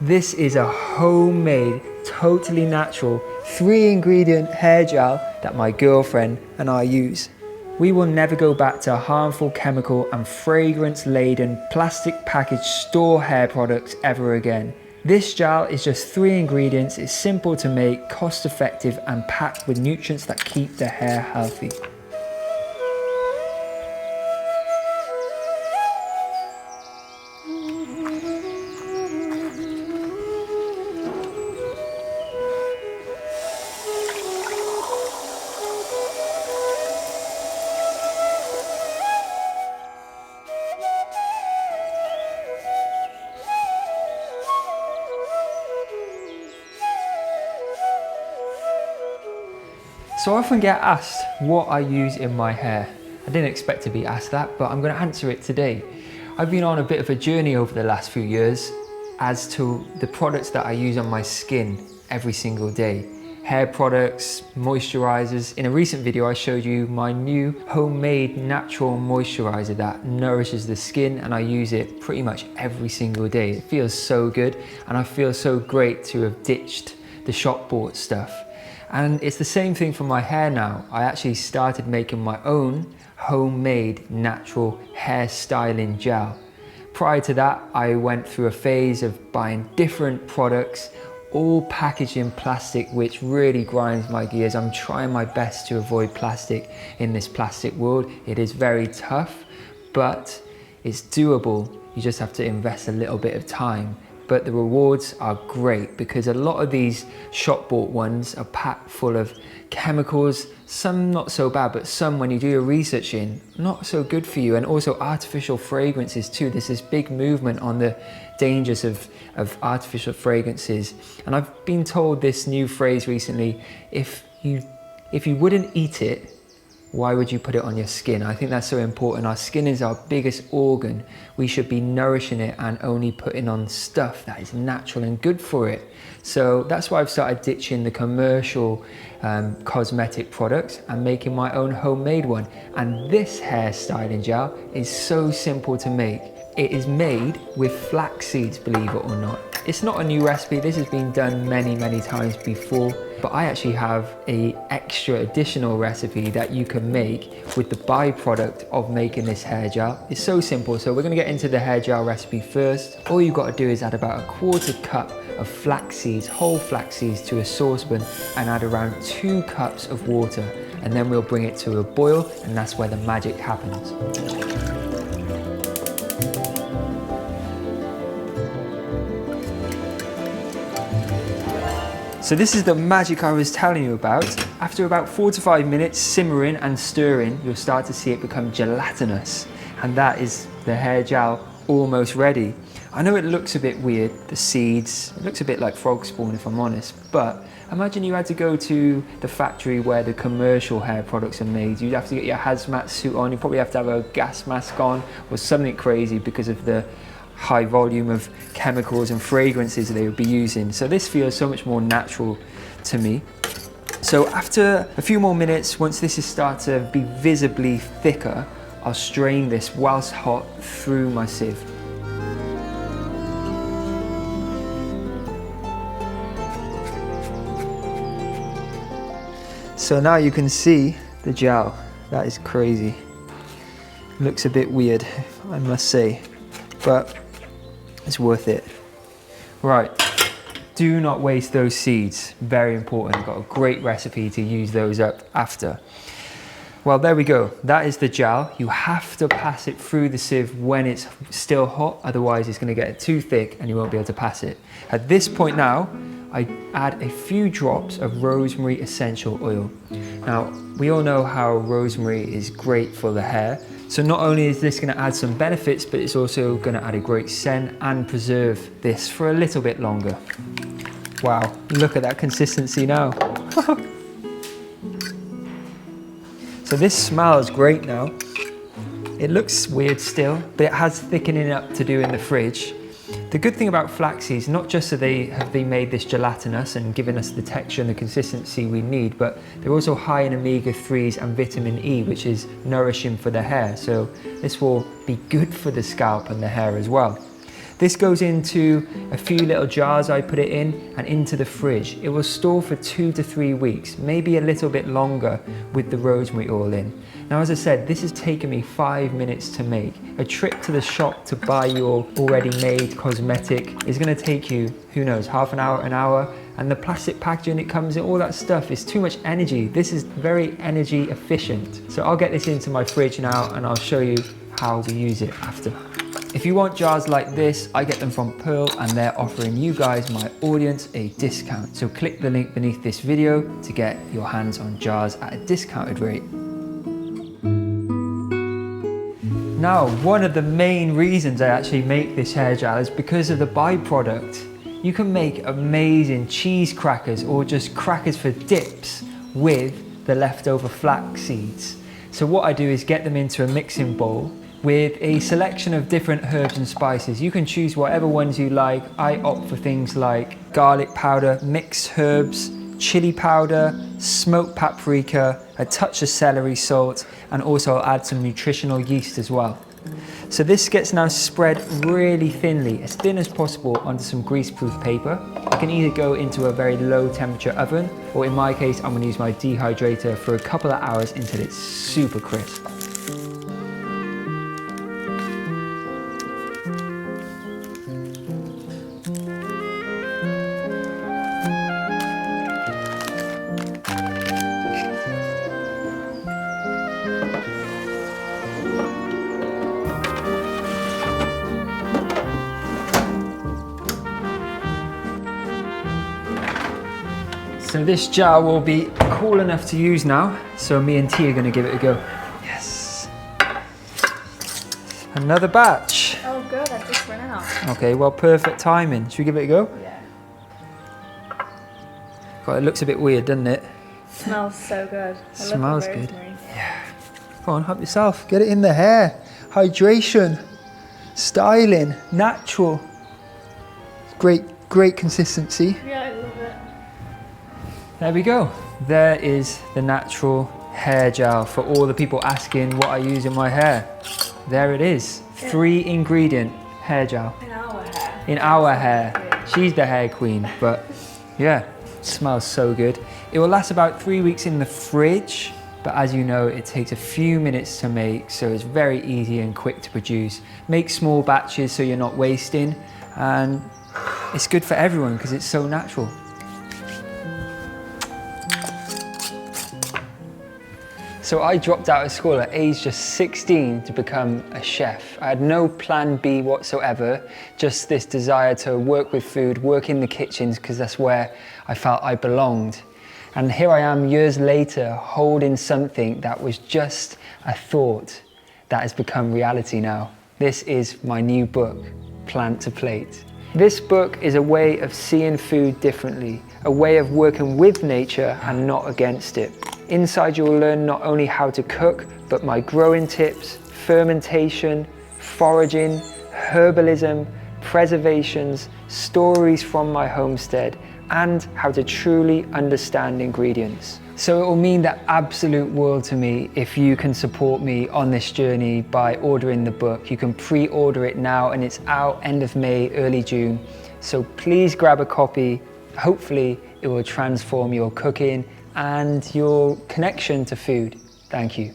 This is a homemade, totally natural, 3-ingredient hair gel that my girlfriend and I use. We will never go back to harmful chemical and fragrance-laden plastic packaged store hair products ever again. This gel is just 3 ingredients, it's simple to make, cost effective and packed with nutrients that keep the hair healthy. So I often get asked what I use in my hair. I didn't expect to be asked that, but I'm going to answer it today. I've been on a bit of a journey over the last few years as to the products that I use on my skin every single day. Hair products, moisturizers. In a recent video I showed you my new homemade natural moisturizer that nourishes the skin, and I use it pretty much every single day. It feels so good and I feel so great to have ditched the shop bought stuff. And it's the same thing for my hair now. I actually started making my own homemade natural hair styling gel. Prior to that, I went through a phase of buying different products, all packaged in plastic, which really grinds my gears. I'm trying my best to avoid plastic in this plastic world. It is very tough, but it's doable. You just have to invest a little bit of time. But the rewards are great because a lot of these shop bought ones are packed full of chemicals, some not so bad, but some, when you do your research in, not so good for you, and also artificial fragrances too. There's this big movement on the dangers of artificial fragrances. And I've been told this new phrase recently, if you wouldn't eat it, why would you put it on your skin? I think that's so important. Our skin is our biggest organ. We should be nourishing it and only putting on stuff that is natural and good for it. So that's why I've started ditching the commercial cosmetic products and making my own homemade one. And this hair styling gel is so simple to make. It is made with flax seeds, believe it or not. It's not a new recipe. This has been done many times before, but I actually have a extra additional recipe that you can make with the byproduct of making this hair gel. It's so simple. So we're gonna get into the hair gel recipe first. All you've got to do is add about 1/4 cup of flax seeds, whole flax seeds, to a saucepan and add around 2 cups of water. And then we'll bring it to a boil, and that's where the magic happens. So this is the magic I was telling you about. After about 4 to 5 minutes simmering and stirring, you'll start to see it become gelatinous. And that is the hair gel almost ready. I know it looks a bit weird, the seeds, it looks a bit like frog spawn if I'm honest, but imagine you had to go to the factory where the commercial hair products are made. You'd have to get your hazmat suit on, you probably have to have a gas mask on or something crazy because of the high volume of chemicals and fragrances they would be using. So this feels so much more natural to me. So after a few more minutes, once this is starting to be visibly thicker, I'll strain this whilst hot through my sieve. So now you can see the gel. That is crazy. Looks a bit weird, I must say, but it's worth it. Right, do not waste those seeds. Very important. I've got a great recipe to use those up after. Well, there we go. That is the gel. You have to pass it through the sieve when it's still hot, otherwise it's going to get too thick and you won't be able to pass it. At this point now, I add a few drops of rosemary essential oil. Now, we all know how rosemary is great for the hair. So not only is this going to add some benefits, but it's also going to add a great scent and preserve this for a little bit longer. Wow, look at that consistency now. So this smells great now. It looks weird still, but it has thickening up to do in the fridge. The good thing about flax seeds, not just that they made this gelatinous and given us the texture and the consistency we need, but they're also high in omega-3s and vitamin E, which is nourishing for the hair. So this will be good for the scalp and the hair as well. This goes into a few little jars I put it in and into the fridge. It will store for 2 to 3 weeks, maybe a little bit longer with the rosemary oil in. Now, as I said, this has taken me 5 minutes to make. A trip to the shop to buy your already made cosmetic is gonna take you, who knows, half an hour, and the plastic packaging it comes in, all that stuff is too much energy. This is very energy efficient. So I'll get this into my fridge now and I'll show you how to use it after. If you want jars like this, I get them from Pearl and they're offering you guys, my audience, a discount. So click the link beneath this video to get your hands on jars at a discounted rate. Now, one of the main reasons I actually make this hair gel is because of the byproduct. You can make amazing cheese crackers or just crackers for dips with the leftover flax seeds. So what I do is get them into a mixing bowl with a selection of different herbs and spices. You can choose whatever ones you like. I opt for things like garlic powder, mixed herbs, chili powder, smoked paprika, a touch of celery salt, and also I'll add some nutritional yeast as well. So this gets now spread really thinly, as thin as possible, onto some greaseproof paper. You can either go into a very low temperature oven, or in my case, I'm gonna use my dehydrator for a couple of hours until it's super crisp. So this jar will be cool enough to use now, so me and T are going to give it a go. Yes. Another batch. Oh good, I've just run out. Okay, well, perfect timing. Should we give it a go? Yeah. God, it looks a bit weird, doesn't it? Smells so good. Smells good. Yeah. Go on, help yourself. Get it in the hair. Hydration, styling, natural. Great consistency. Yeah, I love it. There we go. There is the natural hair gel for all the people asking what I use in my hair. There it is. 3 ingredient hair gel. In our hair. In our hair. She's the hair queen, but yeah, it smells so good. It will last about 3 weeks in the fridge, but as you know, it takes a few minutes to make, so it's very easy and quick to produce. Make small batches so you're not wasting, and it's good for everyone because it's so natural. So I dropped out of school at age just 16 to become a chef. I had no plan B whatsoever, just this desire to work with food, work in the kitchens, because that's where I felt I belonged. And here I am years later, holding something that was just a thought that has become reality now. This is my new book, Plant to Plate. This book is a way of seeing food differently, a way of working with nature and not against it. Inside you'll learn not only how to cook, but my growing tips, fermentation, foraging, herbalism, preservations, stories from my homestead, and how to truly understand ingredients. So it will mean the absolute world to me if you can support me on this journey by ordering the book. You can pre-order it now and it's out end of May, early June. So please grab a copy. Hopefully it will transform your cooking and your connection to food. Thank you.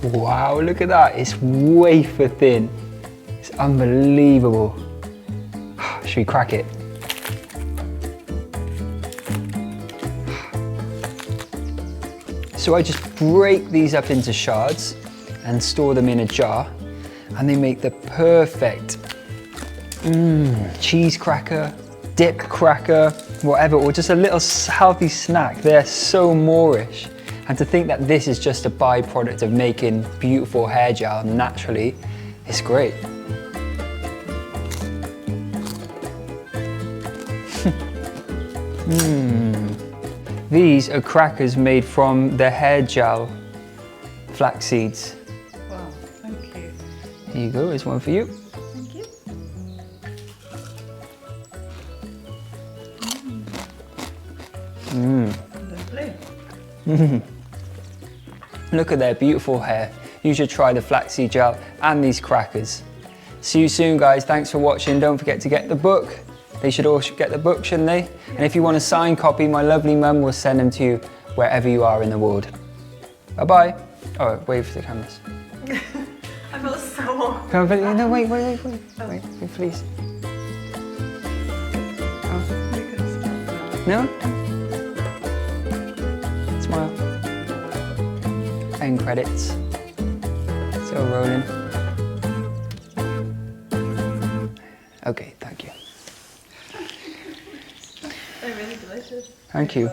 Wow, look at that. It's wafer thin. It's unbelievable. Should we crack it? So I just break these up into shards and store them in a jar, and they make the perfect cheese cracker, dip cracker, whatever, or just a little healthy snack. They're so Moorish. And to think that this is just a byproduct of making beautiful hair gel naturally, it's great. These are crackers made from the hair gel flax seeds. Wow, Here you go, here's one for you. Thank you. Lovely. Look at their beautiful hair. You should try the flaxseed gel and these crackers. See you soon, guys. Thanks for watching. Don't forget to get the book. They should all get the book, shouldn't they? And if you want a signed copy, my lovely mum will send them to you wherever you are in the world. Bye-bye. Oh, wave for the cameras. I feel so warm. Come on, no, wait, please. No? Smile. End credits. Still rolling. Okay, thank you. They're really delicious. Thank you.